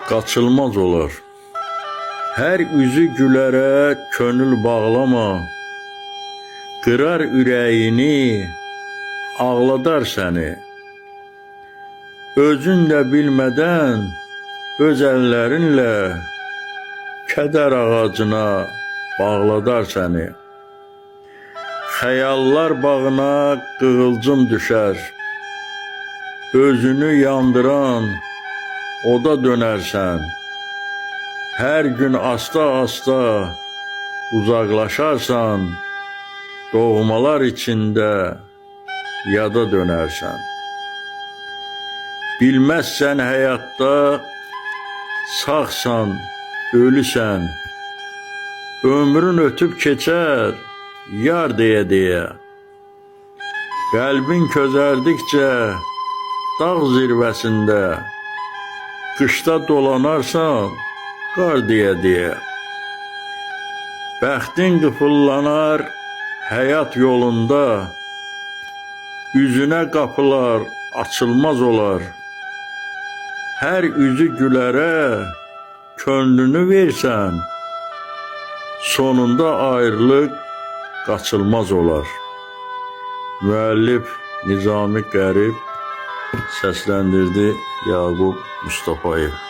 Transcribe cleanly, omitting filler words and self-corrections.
Qaçılmaz olar. Hər üzü gülərə könül bağlama, qırar ürəyini, ağladar səni. Özün də bilmədən öz əllərinlə kədər ağacına bağladar səni. Xəyallar bağına qığılcım düşər, özünü yandıran oda dönərsən. Hər gün asta-asta uzaqlaşarsan, doğmalar içində yada dönərsən. Bilməzsən həyatda sağsan, ölüsən, ömrün ötüb keçər, yar deyə-deyə. Qəlbin közərdikcə dağ zirvəsində, qışda dolanarsan, qar deyə-deyə. Bəxtin qıfıllanar həyat yolunda, üzünə qapılar açılmaz olar. Hər üzü gülərə könlünü versən, sonunda ayrılıq qaçılmaz olar. Müəllif Nizami Qərib, səsləndirdi Yaqub Mustafayev.